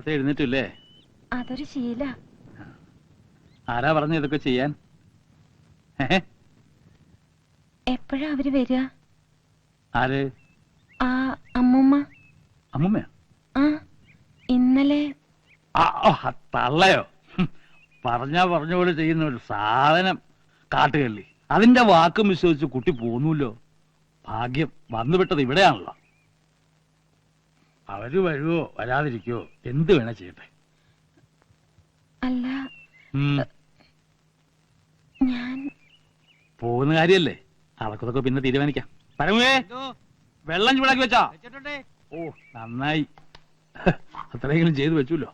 നേരത്തെ എഴുന്നേറ്റില്ലേ? അതൊരു ശീല. ആരാ പറഞ്ഞു ഇതൊക്കെ ചെയ്യാൻ? എപ്പോഴാ അവര് വരിക? ആര്? ആ അമ്മൂമ്മ. അമ്മൂമ്മയോ? ആ ഇന്നലെ. തള്ളയോ? പറഞ്ഞ പോലെ ചെയ്യുന്ന ഒരു സാധനം കാട്ടുകള്ളി. അതിന്റെ വാക്കും വിശ്വസിച്ച് കുട്ടി പോന്നൂല്ലോ. ഭാഗ്യം വന്നുവിട്ടത് ഇവിടെയാണല്ലോ. അവര് വരുവോ വരാതിരിക്കോ എന്ത് വേണ ചെയ്യട്ടെ. അല്ല ഞാൻ പോകുന്ന കാര്യല്ലേ, അവർക്കതൊക്കെ പിന്നെ തീരുമാനിക്കാം. പരമേ, വെള്ളം ചൂടാക്കി വെച്ചോ? ഓ നന്നായി, അത്രയെങ്കിലും ചെയ്തു വെച്ചല്ലോ.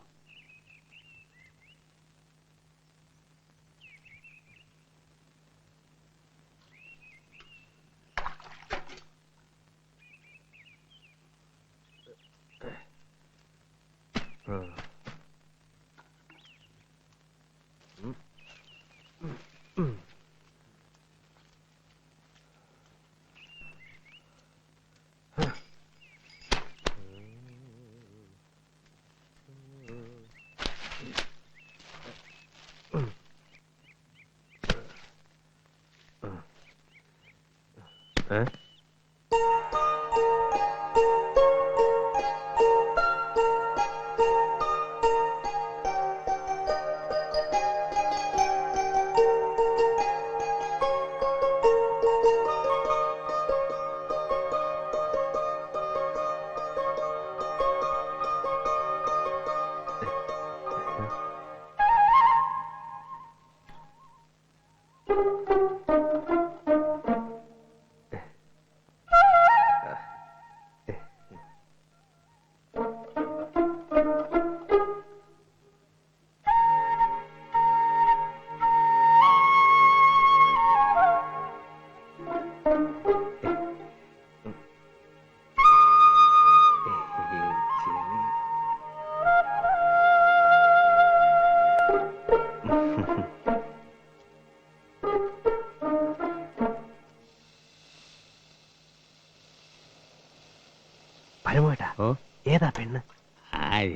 ഏതാ പെണ്ണ്?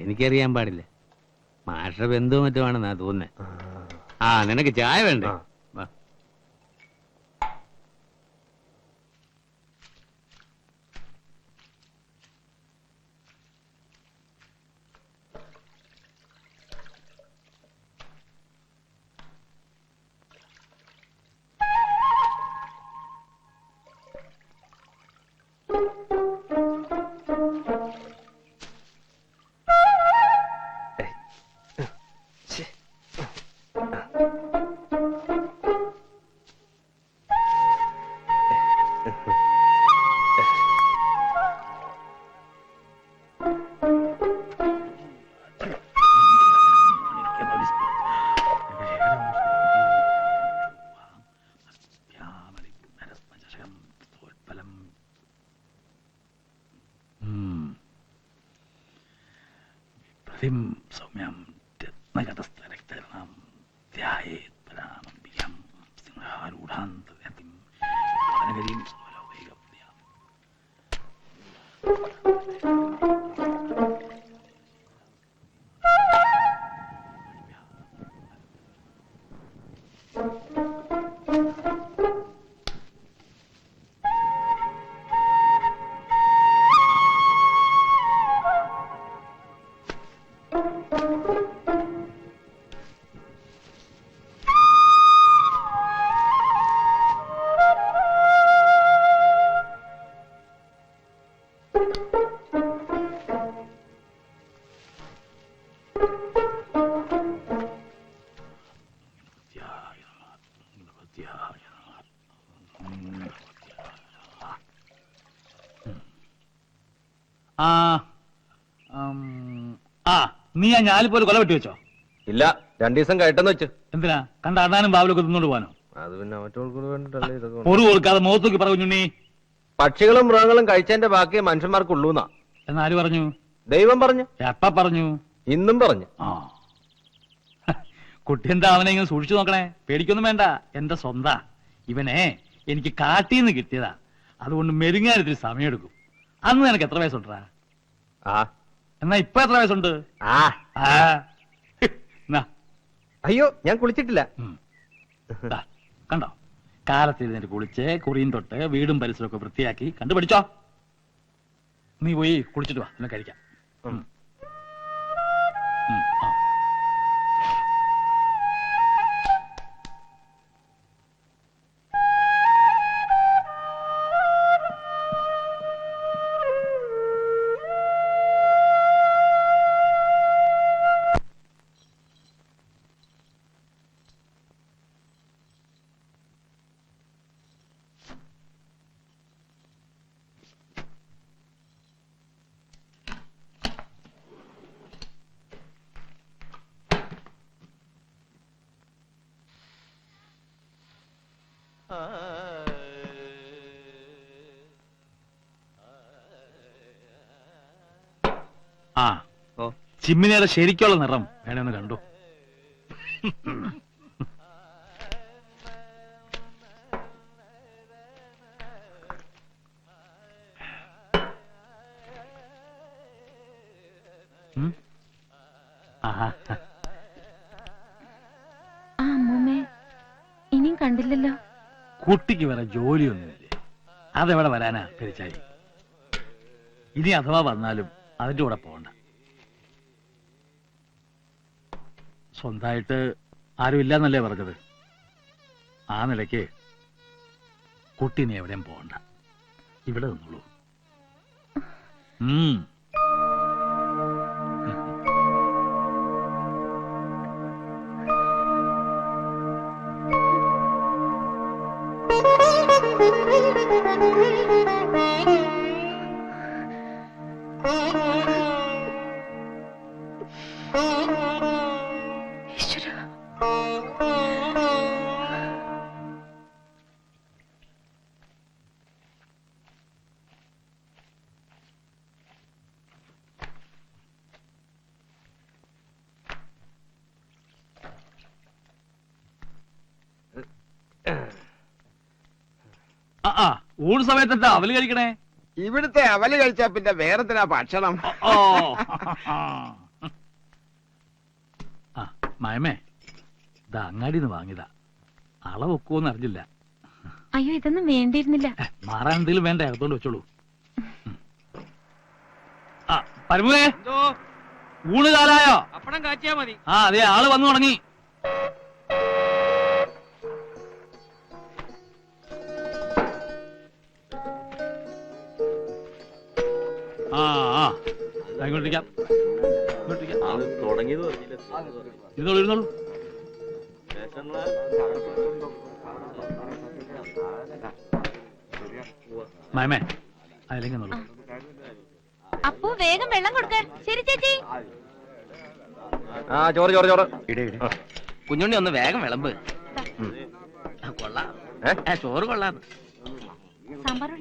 എനിക്കറിയാൻ പാടില്ല. മാഷ ബന്ധു മറ്റുമാണെന്നാ തോന്നുന്നേ. നിനക്ക് ചായ വേണ്ടേ? സൗമ്യം രത്നഗതസ്ഥരക്തരണം ധ്യായേത് പരാമംബികം സിംഹാരൂഢാന്തരതിം വനഗരീം സർവലോകൈകപ്രിയാം. നീ ആ ഞാലിപ്പോലെ കൊല വെട്ടി വെച്ചോ? ഇല്ല, 2 ദിവസം കഴിട്ടെന്ന് വെച്ച്. എന്തിനാ? കണ്ട അണ്ണാനും ബാബിലൊക്കെ തിന്നോണ്ട് പോകാനോ? അത് പിന്നെ മറ്റവർക്ക് വേണ്ടിട്ടല്ലേ ഇതൊക്കെ. പൊറു കൊടുക്കാതെ മുഖത്തേക്ക് പറഞ്ഞു. നീ പക്ഷികളും മൃഗങ്ങളും കഴിച്ചതിന്റെ ബാക്കി മനുഷ്യന്മാർക്കുള്ളൂന്നാ. എന്നാര് പറഞ്ഞു? ദൈവം പറഞ്ഞു. എപ്പ പറഞ്ഞു? ഇന്നും പറഞ്ഞു. കുട്ടി എന്താ അവനെ ഇങ്ങനെ സൂക്ഷിച്ചു നോക്കണേ. പേടിക്കൊന്നും വേണ്ട, എന്റെ സ്വന്താ. ഇവനെ എനിക്ക് കാട്ടിന്ന് കിട്ടിയതാ. അതുകൊണ്ട് മെരുങ്ങാൻ ഇത്തിരി സമയമെടുക്കും. അന്ന് നിനക്ക് എത്ര വയസ്സുണ്ടാ? എന്നാ ഇപ്പൊ എത്ര വയസ്സുണ്ട്? ആ ആ. എന്നാ, അയ്യോ ഞാൻ കുളിച്ചിട്ടില്ല. ദാ, കണ്ടോ, കാലത്ത് എഴുന്നേറ്റ് കുളിച്ച് കുറിയും തൊട്ട് വീടും പരിസരവും ഒക്കെ വൃത്തിയാക്കി കണ്ടുപിടിച്ചോ. നീ പോയി കുളിച്ചിട്ട് വാ, എന്നെ കഴിക്കാം. ഉം. ആ. ആ, ചിമ്മിനിയുടെ ശരിക്കുള്ള നിറം വേണമെന്ന് കണ്ടു. ഉം. ആഹാ. ആ അമ്മൂമ്മേ ഇനിയും കണ്ടില്ലല്ലോ. കുട്ടിക്ക് വേറെ ജോലിയൊന്നുമില്ലേ? അതെവിടെ വരാനാ പെരിച്ചായി? ഇനി അഥവാ വന്നാലും അതിന്റെ കൂടെ പോകണ്ട. സ്വന്തമായിട്ട് ആരും ഇല്ലെന്നല്ലേ പറഞ്ഞത്? ആ നിലയ്ക്ക് കുട്ടീനെ എവിടെയും പോകണ്ട, ഇവിടെ നിന്നോളൂ. ഉം. ഈശ്വരാ. ആ, ഊണ് സമയത്തെന്താ അവല് കഴിക്കണേ? ഇവിടുത്തെ അവല് കഴിച്ചാ പിന്നെ വേറെന്തിനാ ഭക്ഷണം? ഓ. ആ മയമേ, ഇതാ അങ്ങാടിന്ന് വാങ്ങിയതാ. അളവൊക്കുവോന്ന് അറിഞ്ഞില്ല. അയ്യോ ഇതൊന്നും വേണ്ടിയിരുന്നില്ല. മാറാൻ എന്തെങ്കിലും വേണ്ട, അകത്തോണ്ട് വെച്ചോളൂ. ആ പരമുവേ, ഊണ് കാലായോ? അപ്പണം കാച്ചിയാ മതി. ആ അതെ, ആള് വന്നു തുടങ്ങി. ആ ആ, ഇങ്ങോട്ടിരിക്കാം. ഇരുന്നോളൂ ഇരുന്നോളൂ. മയമേ, അതിലേക്ക് നോളൂ. അപ്പോ വേഗം വെള്ളം കൊടുക്ക. ശരി ചേച്ചി. ആ ചോറ് ചോറ് ചോറ്. കുഞ്ഞുണ്ണി ഒന്ന് വേഗം വിളമ്പ്. കൊള്ളാം, ചോറ് കൊള്ളാം. സാമ്പാർ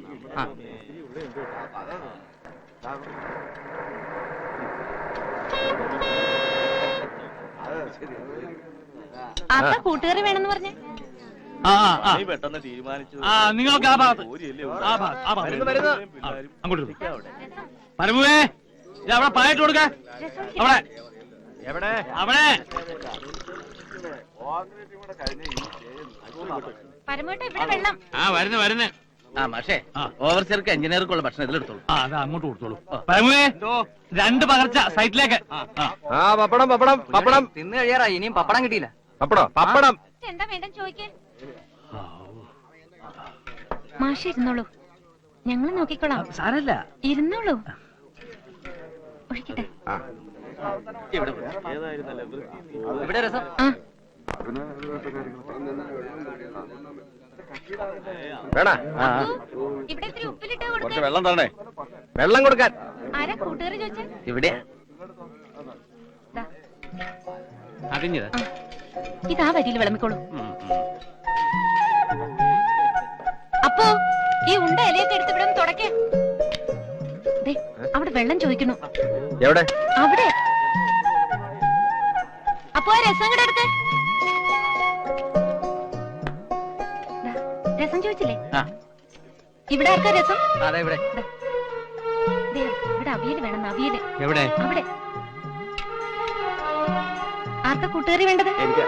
അപ്പ കൂട്ടുകറി വേണമെന്ന് പറഞ്ഞേ. ആ ആ ആ, നിങ്ങളൊക്കെ ആ ഭാഗത്ത്, ആ ഭാഗത്ത്, ആ ഭാഗത്ത്. ആ, അങ്ങോട്ട് ഇരുന്നോ. പരമുവേ, ഇത് അവിടെ പായിട്ട് കൊടുക്ക. അവിടെ എവിടെ? അവിടെ. പരമോട്ട ഇവിടെ വെള്ളം. ആ വരുന്നു വരുന്നു. ആ മാഷേ, ആ. ഓവർസിയർക്ക് എഞ്ചിനീയർക്കുള്ള ഭക്ഷണം ഇതിലെടുത്തോളൂ. ആ അത് അങ്ങോട്ട് കൊടുത്തോളൂ. പരമുവേ, 2 പകർച്ച സൈറ്റിലേക്ക്. ആ പപ്പടം പപ്പടം പപ്പടം. തിന്നു കഴിയാറായി, ഇനിയും പപ്പടം കിട്ടിയില്ല. പപ്പടം പപ്പടം. എന്താ വേണ്ടെന്ന് ചോദിക്കേ. മാഷി ഇരുന്നോളൂ, ഞങ്ങൾ നോക്കിക്കോളാം. സാരല്ല. ഇരുന്നോളൂ. ഒഴിക്കട്ടെ. ഇവിടെ രസം. ആ വേണ ഇവിടെ ഇത്തിരി ഉപ്പിലിട്ട് കുറച്ച് കൊടുക്ക. വെള്ളം തരണേ. വെള്ളം കൊടുക്കാൻ. ആരാ കൂട്ടുകറി ചോദിച്ചേ? ഇവിടെ ദാ, അറിഞ്ഞത്. ആ. ഇതാ വരിയിൽ വിളമ്പിക്കോളൂ. അപ്പോ ഈ ഉണ്ട ഇലയൊക്കെ എടുത്ത് ഇവിടെ തുടക്കേ. അവിടെ വെള്ളം ചോദിക്കണു. എവിടെ? അവിടെ. അപ്പോ ആ രസം കൂടെ എടുത്ത്. ദാ, രസം ചോദിച്ചില്ലേ? ഇവിടെ ആർക്കാ രസം? അതെ ഇവിടെ. ദേ, ഇവിടെ ഇവിടെ അവിയല് വേണം, അവിയല്. എവിടെ? അവിടെ. ആർക്കാ കൂട്ടുകറി വേണ്ടത്? എനിക്ക്